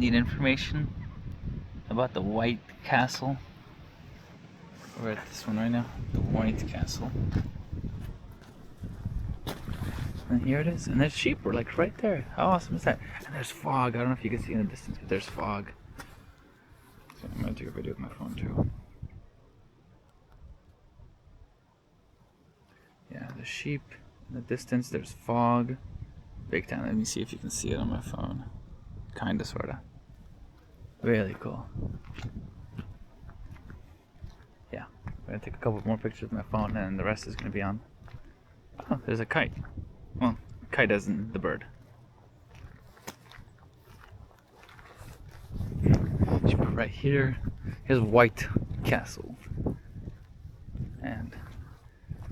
need information about the White Castle. We're at this one right now, the White Castle. And here it is, and there's sheep. We're like right there. How awesome is that? And there's fog. I don't know if you can see in the distance, but there's fog. So I'm gonna take a video with my phone too. Yeah, the sheep in the distance. There's fog. Big time. Let me see if you can see it on my phone. Kinda, sorta. Really cool. Yeah, I'm gonna take a couple more pictures with my phone, and the rest is gonna be on. Oh, there's a kite. Well, kite as in the bird. Right here, here's White Castle. And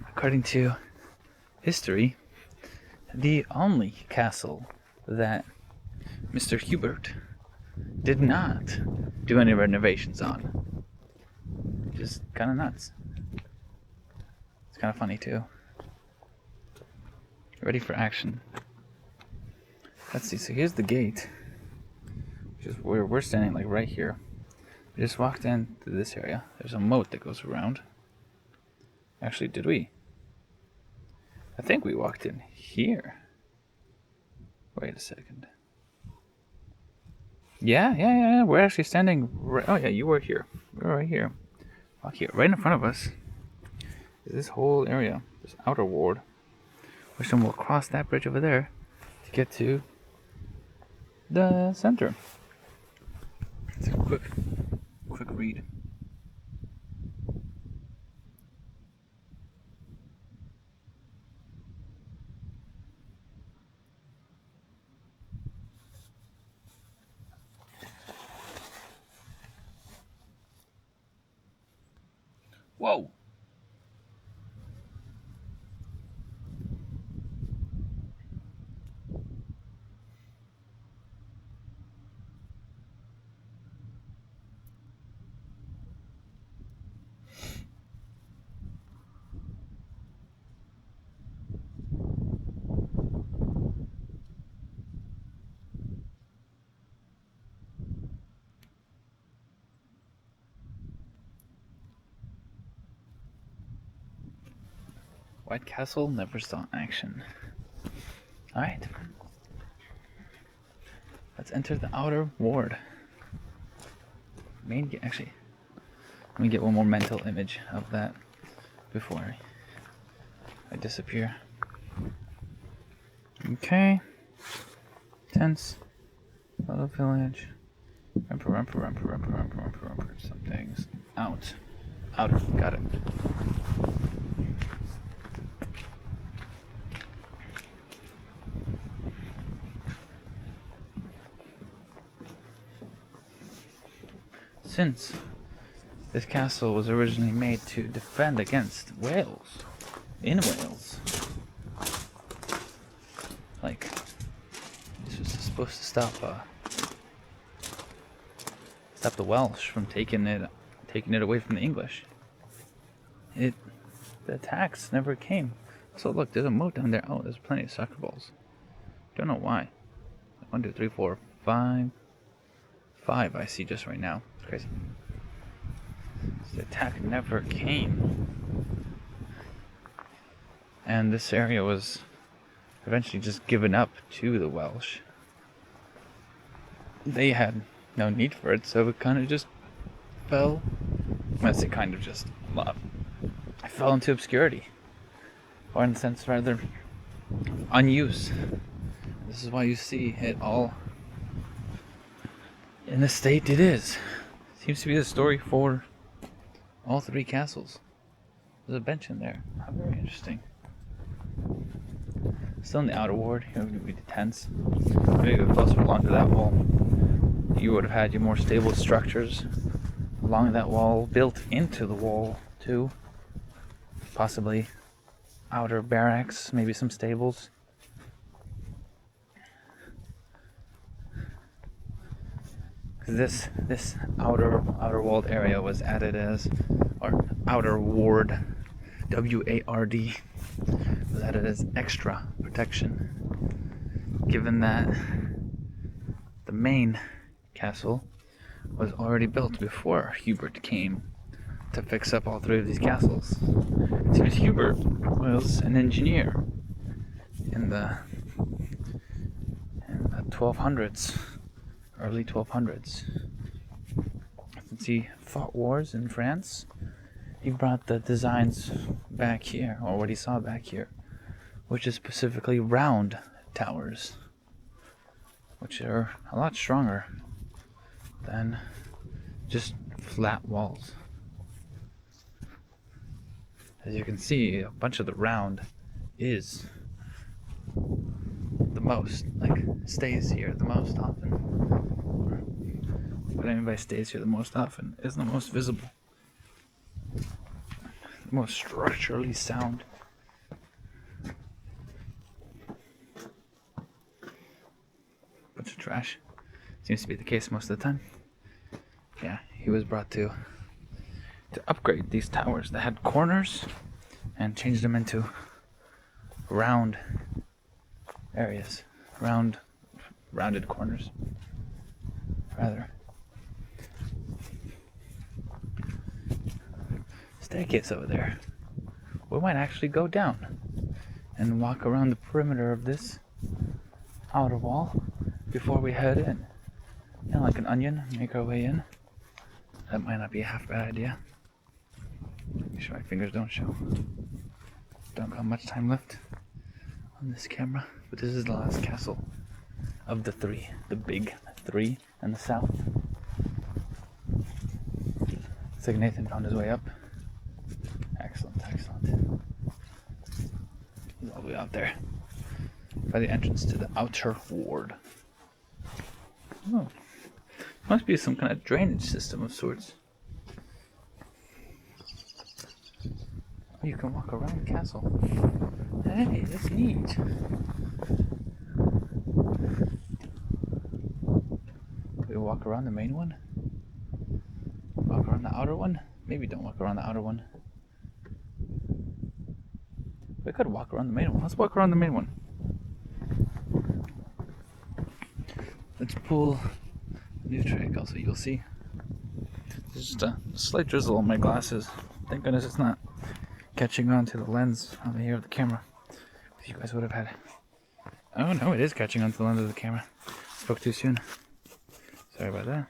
according to history, the only castle that Mr. Hubert did not do any renovations on. Just kind of nuts. It's kind of funny too. Ready for action. Let's see, so here's the gate. Which is where we're standing, like right here. We just walked into this area. There's a moat that goes around. Actually, did we? I think we walked in here. Wait a second. Yeah. We're actually standing right. Oh yeah, you were here. We're right here. Walk here. Right in front of us is this whole area, this outer ward. Which then we'll cross that bridge over there to get to the center. It's a quick read. Whoa! White Castle never saw action. Alright. Let's enter the outer ward. Actually, let me get one more mental image of that before I disappear. Okay. Tense. Little village. Rumper. Some things. Out. Outer. Got it. Since this castle was originally made to defend against Wales, in Wales, like this was supposed to stop the Welsh from taking it away from the English. The attacks never came. So look, there's a moat down there. Oh, there's plenty of soccer balls. Don't know why. 1, 2, 3, 4, 5. 5 I see just right now. It's crazy. The attack never came. And this area was eventually just given up to the Welsh. They had no need for it, so it kind of just fell. I say kind of just. I fell into obscurity. Or in a sense, rather, unused. This is why you see it all in the state it is. Seems to be the story for all 3 castles. There's a bench in there. How very interesting. Still in the outer ward. Here would be the tents. Maybe closer along to that wall. You would have had your more stable structures along that wall, built into the wall too. Possibly outer barracks, maybe some stables. This outer walled area was added as, or outer ward, WARD, was added as extra protection, given that the main castle was already built before Hubert came to fix up all three of these castles. It seems Hubert was an engineer in the 1200s, early 1200s. Since he fought wars in France, he brought the designs back here, or what he saw back here, which is specifically round towers, which are a lot stronger than just flat walls. As you can see, a bunch of the round is the most, like, stays here the most often. What I mean by stays here the most often is the most visible, the most structurally sound. Bunch of trash. Seems to be the case most of the time. Yeah, he was brought to upgrade these towers that had corners and change them into round areas, rounded corners, rather. Staircase over there. We might actually go down and walk around the perimeter of this outer wall before we head in. You know, like an onion, make our way in. That might not be a half bad idea. Make sure my fingers don't show. Don't got much time left on this camera. But this is the last castle of the three. The big three in the south. Looks like Nathan found his way up. Excellent, excellent. He's all the way out there. By the entrance to the outer ward. Oh. Must be some kind of drainage system of sorts. Oh, you can walk around the castle. Hey, that's neat. We walk around the main one? Walk around the outer one? Maybe don't walk around the outer one. We could walk around the main one. Let's walk around the main one. Let's pull a new trick also, you'll see. There's just a slight drizzle on my glasses. Thank goodness it's not catching on to the lens over here of the camera. You guys would have had. Oh no, it is catching on to the lens of the camera. Spoke too soon. Sorry about that.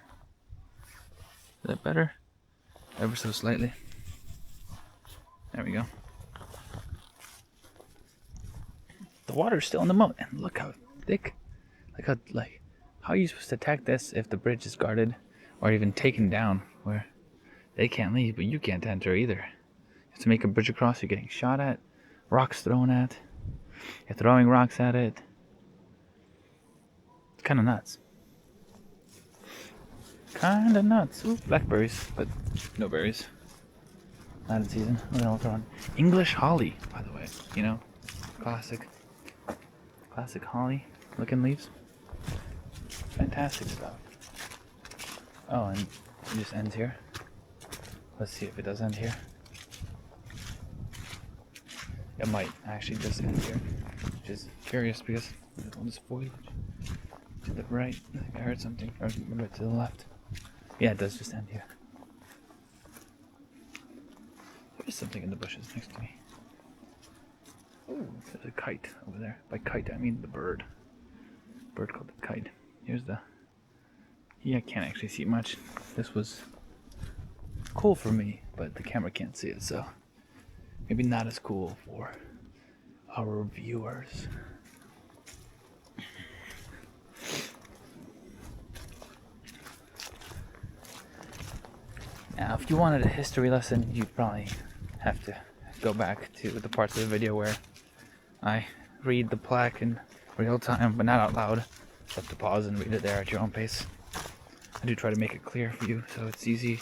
Is that better? Ever so slightly. There we go. The water's still in the moat, and look how thick. How are you supposed to attack this if the bridge is guarded or even taken down where they can't leave, but you can't enter either? You have to make a bridge across, you're getting shot at, rocks thrown at, you're throwing rocks at it. It's kind of nuts. Kind of nuts. Ooh, blackberries, but no berries. Not in season. We're gonna walk around. English holly, by the way. You know, classic holly looking leaves. Fantastic stuff. Oh, and it just ends here. Let's see if it does end here. It might actually just end here, which is curious because there's all this foliage to the right. I think I heard something, or maybe to the left. Yeah, it does just end here. There's something in the bushes next to me. Oh, there's a kite over there. By kite, I mean the bird. Bird called the kite. Here's the... Yeah, I can't actually see much. This was cool for me, but the camera can't see it, so maybe not as cool for our viewers. Now, if you wanted a history lesson, you'd probably have to go back to the parts of the video where I read the plaque in real time, but not out loud. You have to pause and read it there at your own pace. I do try to make it clear for you, so it's easy.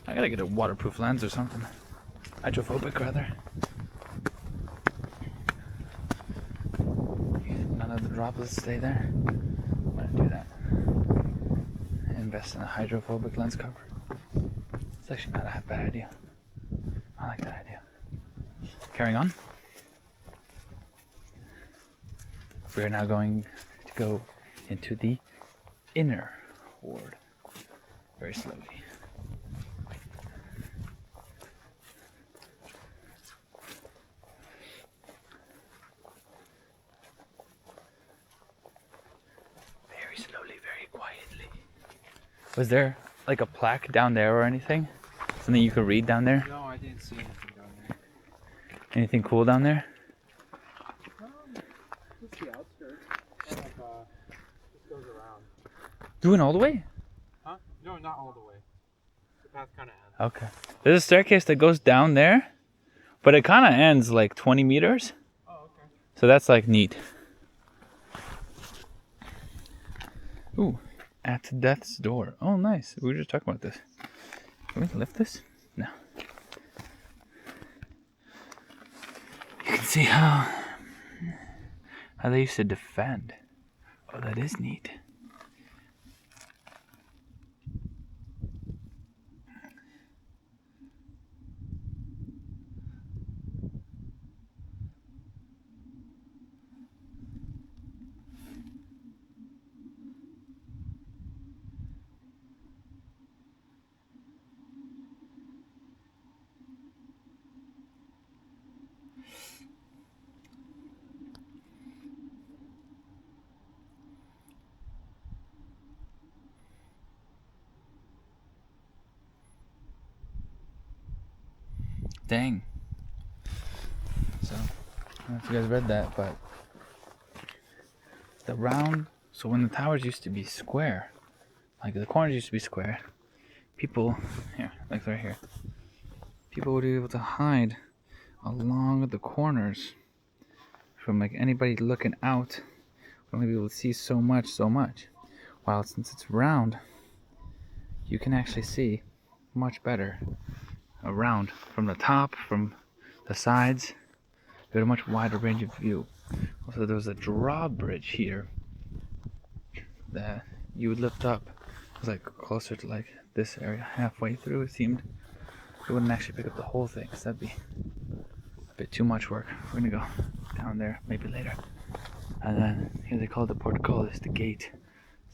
I gotta get a waterproof lens or something. Hydrophobic, rather. None of the droplets stay there. I'm gonna do that. Invest in a hydrophobic lens cover. It's actually not a bad idea. I like that idea. Carrying on. We're now going to go into the inner ward very slowly. Very slowly, very quietly. Was there like a plaque down there or anything? Something you could read down there? No, I didn't see anything down there. Anything cool down there? Just the outskirts. And like, just goes around. Doing all the way? Huh? No, not all the way. The path kind of ends. Okay. There's a staircase that goes down there, but it kind of ends like 20 meters. Oh, okay. So that's like neat. Ooh, at death's door. Oh, nice. We were just talking about this. Can we lift this? No. You can see how they used to defend. Oh, that is neat. Dang. So, I don't know if you guys read that, but the round, so when the towers used to be square, like the corners used to be square, people, here, like right here, people would be able to hide along the corners from like anybody looking out, would only be able to see so much. While since it's round, you can actually see much better around from the top, from the sides. You had a much wider range of view. Also, there was a drawbridge here that you would lift up. It was like closer to like this area, halfway through. It seemed it wouldn't actually pick up the whole thing, because that'd be a bit too much work. We're gonna go down there maybe later. And then here they call it the portcullis, the gate.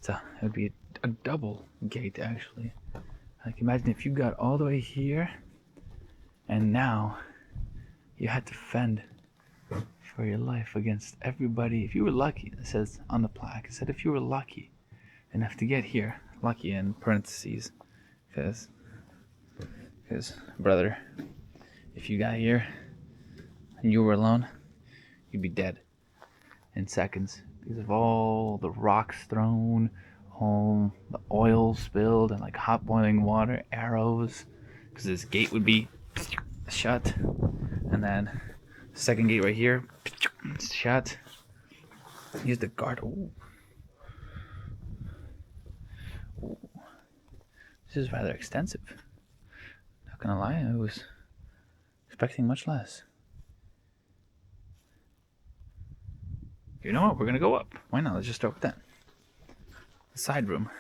It would be a double gate actually. Like imagine if you got all the way here, and now you had to fend for your life against everybody. If you were lucky, it says on the plaque, it said if you were lucky enough to get here, lucky in parentheses, because brother, if you got here and you were alone, you'd be dead in seconds because of all the rocks thrown, all the oil spilled, and like hot boiling water, arrows, because this gate would be shut, and then the second gate right here shut. Here's the guard. Ooh. Ooh. This is rather extensive. Not gonna lie, I was expecting much less. You know what? We're gonna go up. Why not? Let's just start with that. The side room.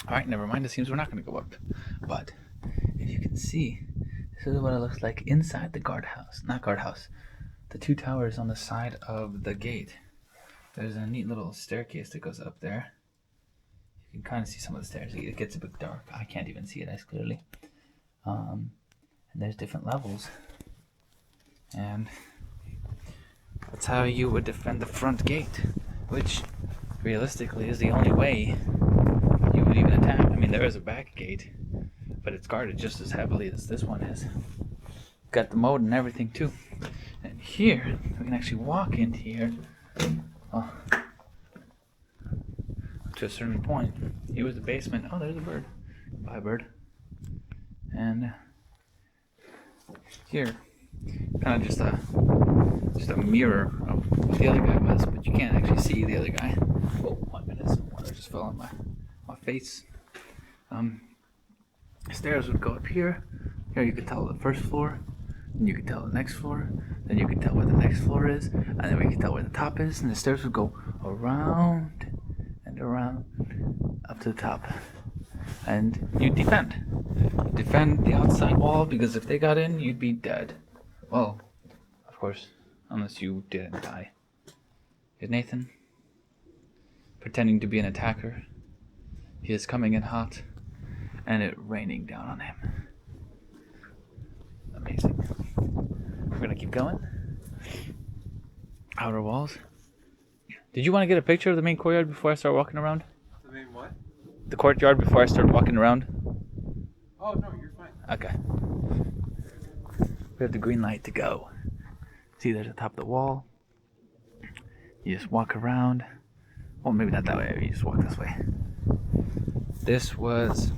Alright, never mind. It seems we're not gonna go up. But if you can see, this is what it looks like inside the guardhouse. Not guardhouse. The two towers on the side of the gate. There's a neat little staircase that goes up there. You can kind of see some of the stairs. It gets a bit dark. I can't even see it as clearly. And there's different levels. And that's how you would defend the front gate, which realistically is the only way you would even attack. I mean, there is a back gate, but it's guarded just as heavily as this one is. Got the moat and everything too. And here, we can actually walk into here. Oh, to a certain point. Here was the basement. Oh, there's a bird. Bye, bird. And here, kind of just a mirror of what the other guy was, but you can't actually see the other guy. Oh, 1 minute. Some water just fell on my face. Stairs would go up here. Here you could tell the first floor, then you could tell the next floor, then you could tell where the next floor is, and then we could tell where the top is, and the stairs would go around and around up to the top. And you'd defend. You'd defend the outside wall, because if they got in, you'd be dead. Well, of course, Unless you didn't die. Is Nathan pretending to be an attacker? He is coming in hot, and it raining down on him. Amazing. We're gonna keep going. Outer walls. Did you want to get a picture of the main courtyard before I start walking around? The main what? The courtyard before I start walking around? Oh, no, you're fine. Okay. We have the green light to go. See, there's the top of the wall. You just walk around. Well, maybe not that way. You just walk this way. This was...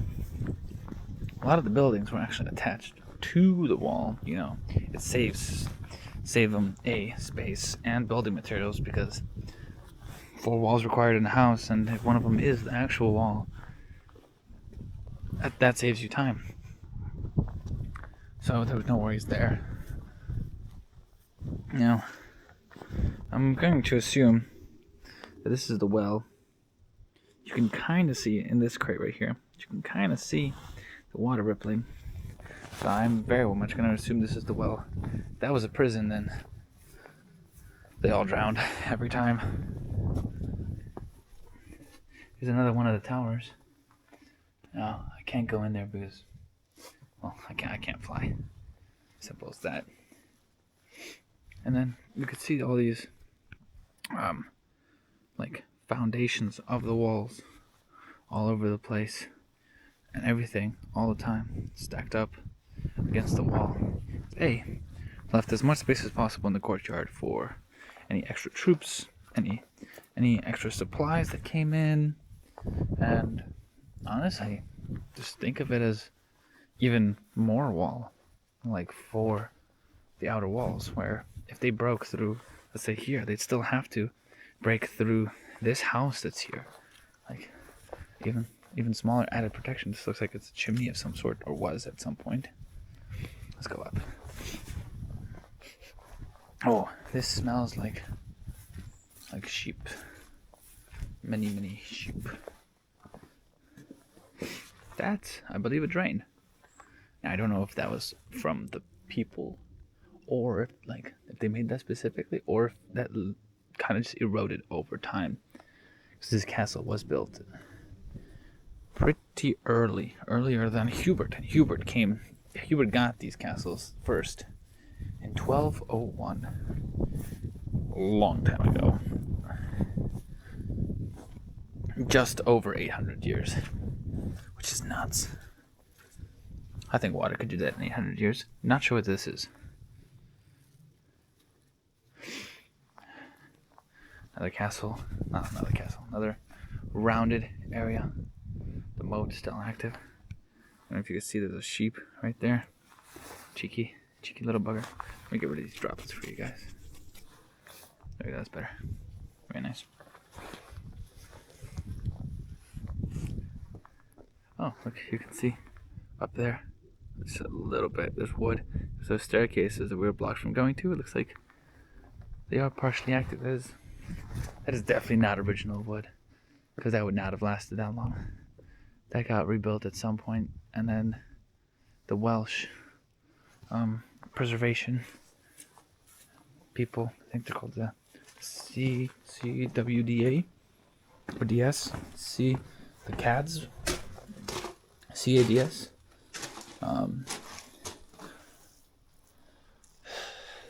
A lot of the buildings were actually attached to the wall. You know, it save them space and building materials, because 4 walls required in a house, and if one of them is the actual wall, that saves you time. So there was no worries there. Now, I'm going to assume that this is the well. You can kind of see it in this crate right here. You can kind of see the water rippling. So I'm very much going to assume this is the well. If that was a prison, then they all drowned every time. Here's another one of the towers. Now, I can't go in there because, well, I can't fly. Simple as that. And then you could see all these, like, foundations of the walls all over the place, and everything all the time stacked up against the wall. They left as much space as possible in the courtyard for any extra troops, any extra supplies that came in, and honestly, just think of it as even more wall, like for the outer walls, where if they broke through, let's say here, they'd still have to break through this house that's here. Like, even smaller added protection. This looks like it's a chimney of some sort, or was at some point. Let's go up. Oh, this smells like sheep. Many sheep. That's, I believe, a drain. Now, I don't know if that was from the people, or if they made that specifically, or if that kind of just eroded over time. Because this castle was built pretty earlier than Hubert. And Hubert got these castles first in 1201. A long time ago. Just over 800 years. Which is nuts. I think water could do that in 800 years. Not sure what this is. Another rounded area. The moat is still active. I don't know if you can see there's a sheep right there. Cheeky little bugger. Let me get rid of these droplets for you guys. There we go, that's better. Very nice. Oh, look, you can see up there. Just a little bit. There's wood. There's those staircases that we were blocked from going to. It looks like they are partially active. That is definitely not original wood, because that would not have lasted that long. That got rebuilt at some point, and then the Welsh preservation people, I think they're called the CWDA or DS, the CADS, CADS.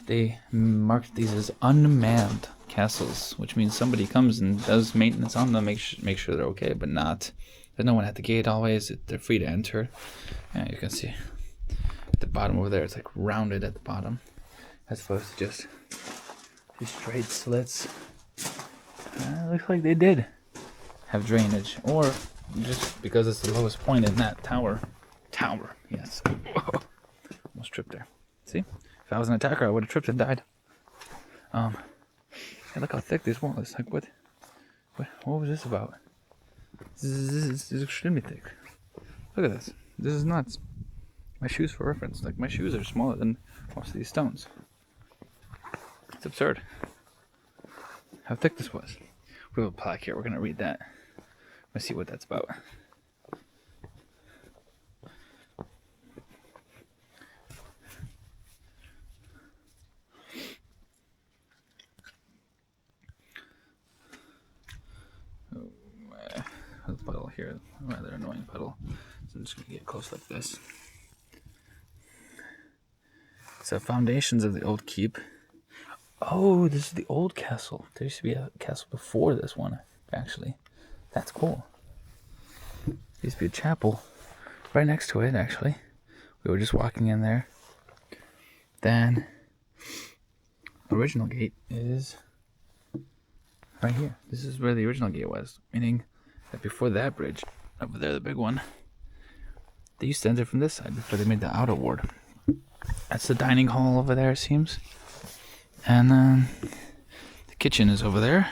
They marked these as unmanned castles, which means somebody comes and does maintenance on them, make sure they're okay, but not. There's no one at the gate always. They're free to enter. And you can see at the bottom over there, it's like rounded at the bottom, as opposed to just these straight slits. It looks like they did have drainage, or just because it's the lowest point in that tower. Yes. Whoa. Almost tripped there. See? If I was an attacker, I would have tripped and died. Hey, look how thick this wall is. Like, what was this about? This is extremely thick. Look at this. This is nuts. My shoes, for reference. Like, my shoes are smaller than most of these stones. It's absurd how thick this was. We have a plaque here. We're going to read that. Let's see what that's about. rather annoying puddle. So I'm just gonna get close like this. So foundations of the old keep. Oh, this is the old castle. There used to be a castle before this one, actually. That's cool. There used to be a chapel right next to it, actually. We were just walking in there. Then, original gate is right here. This is where the original gate was, meaning that before that bridge, over there, the big one, they used to enter from this side before they made the outer ward. That's the dining hall over there, it seems. And the kitchen is over there.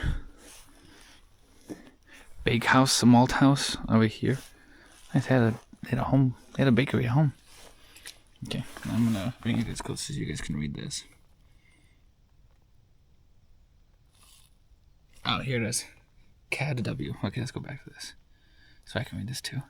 Bakehouse, a malt house over here. They had a home. They had a bakery at home. Okay, I'm gonna bring it as close as you guys can read this. Oh, here it is. CAD-W. Okay, let's go back to this. So I can read this too.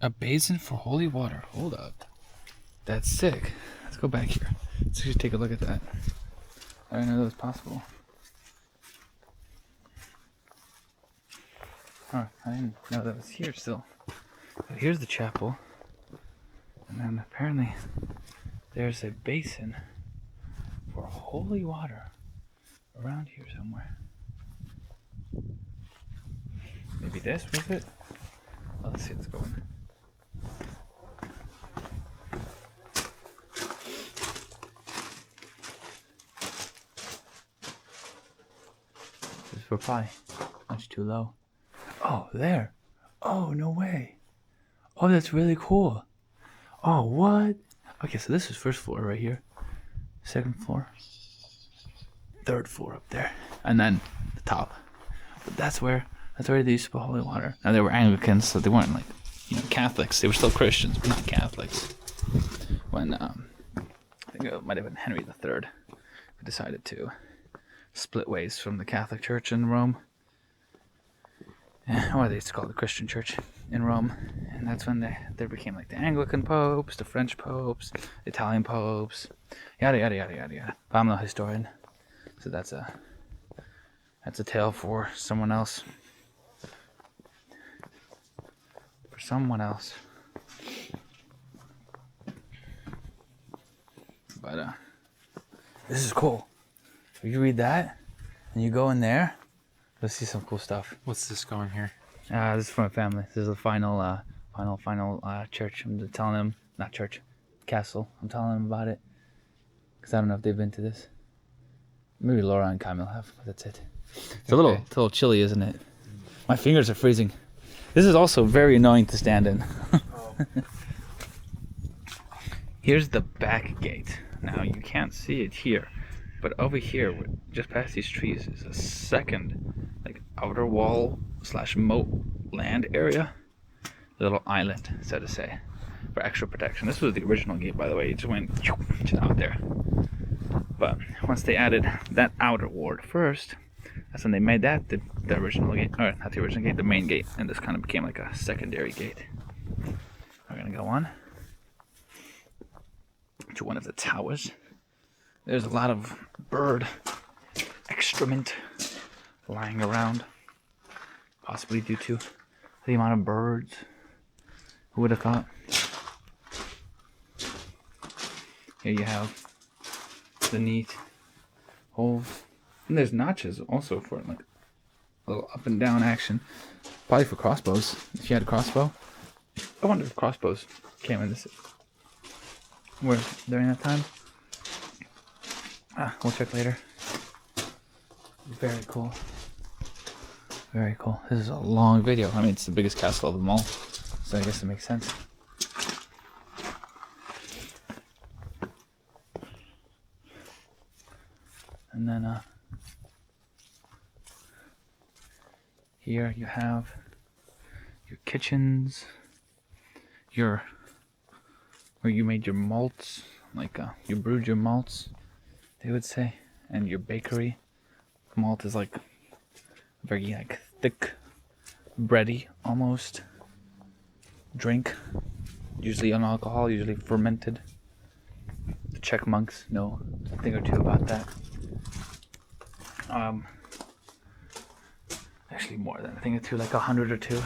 A basin for holy water. Hold up. That's sick. Let's go back here. Let's just take a look at that. I didn't know that was possible. Huh, I didn't know that was here still. But here's the chapel. And then apparently there's a basin for holy water around here somewhere. Maybe this was it? Oh, let's see what's going. This is for pie. Much too low. Oh, there. Oh, no way. Oh, that's really cool. Oh, what? Okay, so this is first floor right here. Second floor. Third floor up there. And then the top. But that's where they used to put holy water. Now they were Anglicans, so they weren't like, Catholics. They were still Christians, but not Catholics. When I think it might have been Henry III who decided to split ways from the Catholic Church in Rome. Or they used to call it the Christian Church in Rome. And that's when there became like the Anglican popes, the French popes, the Italian popes, yada yada yada yada yada. But I'm no historian, so that's a tale for someone else. For someone else. But this is cool. If you read that and you go in there, you'll see some cool stuff. What's this going here? This is from my family. This is the final church. I'm just telling them, not church, castle. I'm telling them about it because I don't know if they've been to this. Maybe Laura and Camille have, but that's it. It's a little chilly, isn't it? My fingers are freezing. This is also very annoying to stand in. Here's the back gate. Now you can't see it here, but over here, just past these trees, is a second, like outer wall / moat land area, a little island, so to say, for extra protection. This was the original gate, by the way. It just went out there. But once they added that outer ward first, that's when they made that the original gate, or not the original gate, the main gate, and this kind of became like a secondary gate. We're gonna go on to one of the towers. There's a lot of bird excrement lying around, possibly due to the amount of birds. Who would have thought? Here you have the neat holes. And there's notches also for like a little up and down action. Probably for crossbows, if you had a crossbow. I wonder if crossbows came in this during that time. We'll check later. Very cool. Very cool. This is a long video. I mean, it's the biggest castle of them all, so I guess it makes sense. And then here you have your kitchens, where you made your malts, like you brewed your malts, they would say, and your bakery. Malt is like very like thick, bready almost drink, usually unalcohol, usually fermented. The Czech monks know a thing or two about that. Actually more than a thing or two, like 100 or two.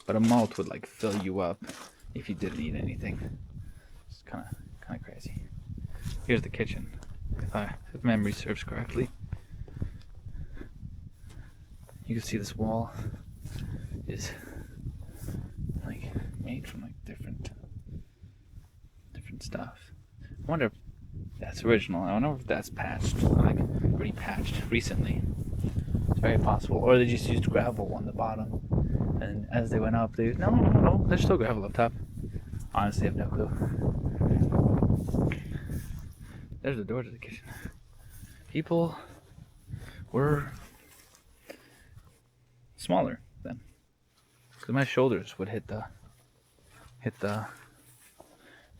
But a malt would like fill you up if you didn't eat anything. It's kind of crazy. Here's the kitchen, if memory serves correctly. You can see this wall is like made from like different stuff. I wonder if that's original. I wonder if that's patched, like repatched recently. It's very possible. Or they just used gravel on the bottom, and as they went up, no, there's still gravel up top. Honestly, I have no clue. There's the door to the kitchen. People were smaller then, because my shoulders would hit the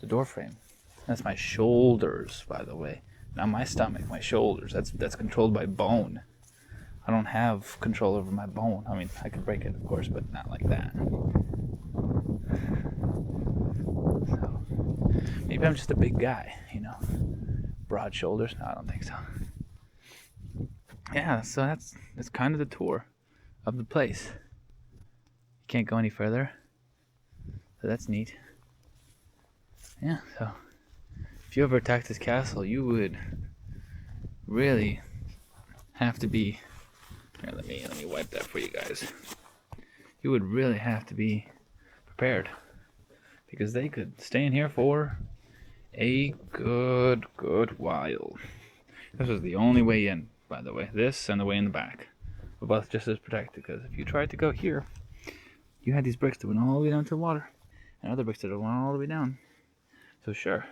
door frame. That's my shoulders, by the way. Not my stomach, my shoulders. That's controlled by bone. I don't have control over my bone. I mean, I could break it, of course, but not like that. So, maybe I'm just a big guy, you know. Broad shoulders? No, I don't think so. Yeah, so that's kind of the tour of the place. You can't go any further. So that's neat. Yeah, so if you ever attacked this castle, you would really have to be. Here, let me wipe that for you guys. You would really have to be prepared, because they could stay in here for a good while. This was the only way in, by the way. This and the way in the back were both just as protected, because if you tried to go here, you had these bricks that went all the way down to the water, and other bricks that went all the way down. So sure,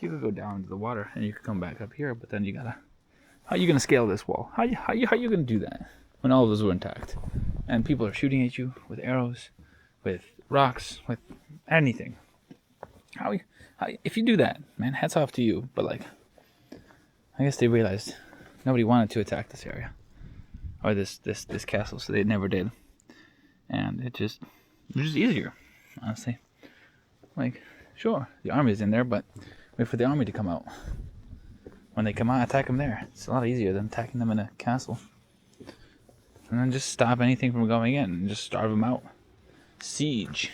you could go down to the water and you could come back up here, but then you gotta, how are you gonna scale this wall? How you gonna do that when all of those were intact? And people are shooting at you with arrows, with rocks, with anything. How if you do that, man, hats off to you. But like, I guess they realized nobody wanted to attack this area or this castle, so they never did. And it was just easier, honestly. Like, sure, the army's in there, but wait for the army to come out. When they come out, attack them there. It's a lot easier than attacking them in a castle. And then just stop anything from going in and just starve them out. Siege,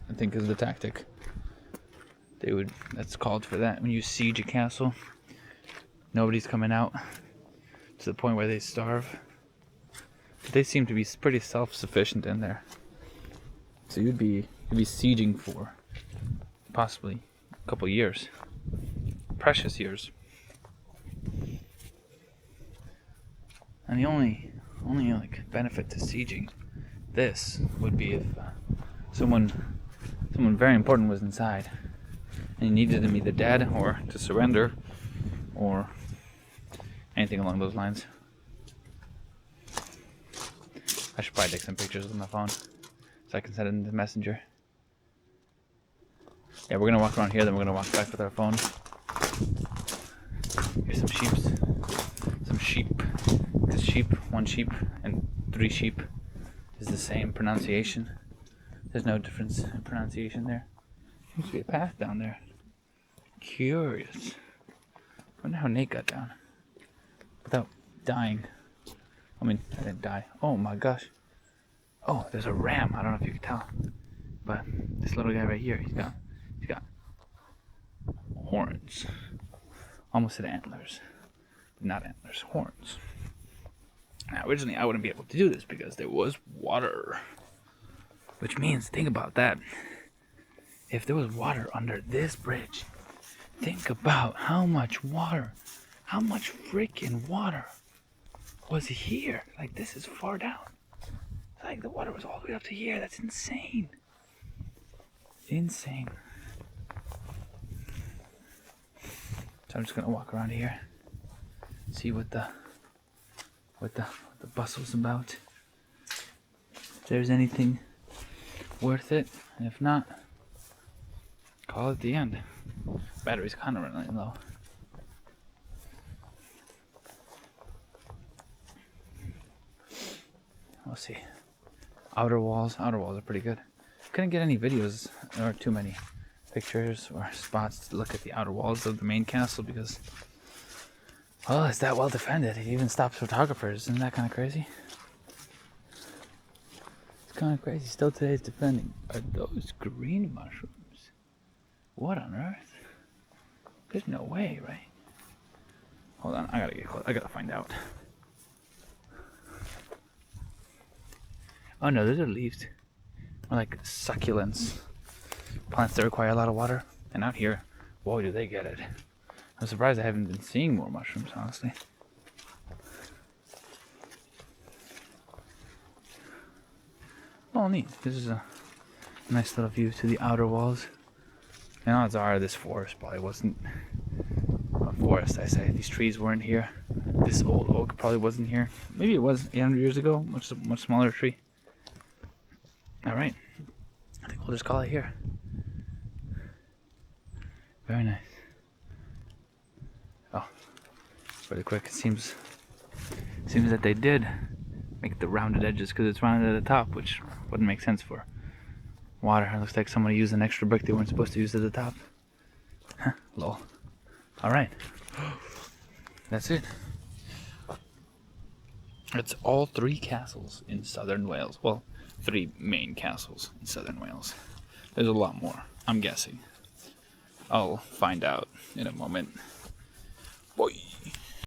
I think, is the tactic. That's called for that. When you siege a castle, nobody's coming out to the point where they starve. But they seem to be pretty self-sufficient in there. So you'd be sieging for possibly a couple years. Precious years. And the only like benefit to sieging this would be if someone very important was inside and you needed them either dead or to surrender or anything along those lines. I should probably take some pictures with my phone so I can send it in the messenger. Yeah, we're gonna walk around here, then we're gonna walk back with our phone. Here's some sheep. Because sheep, one sheep and three sheep is the same pronunciation. There's no difference in pronunciation there. Seems to be a path down there. Curious. I wonder how Nate got down without dying. I mean, I didn't die. Oh my gosh. Oh, there's a ram. I don't know if you can tell, but this little guy right here, he's got horns. Almost said antlers, but not antlers, horns. Now, originally, I wouldn't be able to do this because there was water, which means, think about that. If there was water under this bridge, Think about how much water, how much freaking water was here. Like, this is far down. Like, the water was all the way up to here. That's insane. Insane. So I'm just gonna walk around here, see what the bustle's about. If there's anything worth it, and if not, call it the end. Battery's kind of running low. We'll see. Outer walls are pretty good. Couldn't get any videos or too many pictures or spots to look at the outer walls of the main castle because, well, it's that well defended. It even stops photographers. Isn't that kind of crazy? It's kind of crazy. Still today it's defending. Are those green mushrooms? What on earth? There's no way, right? Hold on, I gotta get close. I gotta find out. Oh no, those are leaves. Or like succulents. Plants that require a lot of water. And out here, boy, do they get it. I'm surprised I haven't been seeing more mushrooms, honestly. Oh, neat. This is a nice little view to the outer walls. And odds are this forest probably wasn't a forest, I say. These trees weren't here. This old oak probably wasn't here. Maybe it was 800 years ago. Much smaller tree. Alright. I think we'll just call it here. Very nice. Oh, really quick. It seems that they did make the rounded edges because it's rounded at the top, which wouldn't make sense for water. It looks like somebody used an extra brick they weren't supposed to use at the top. Huh, lol. Alright. That's it. It's all 3 castles in southern Wales. Well, 3 main castles in southern Wales. There's a lot more, I'm guessing. I'll find out in a moment. Boy.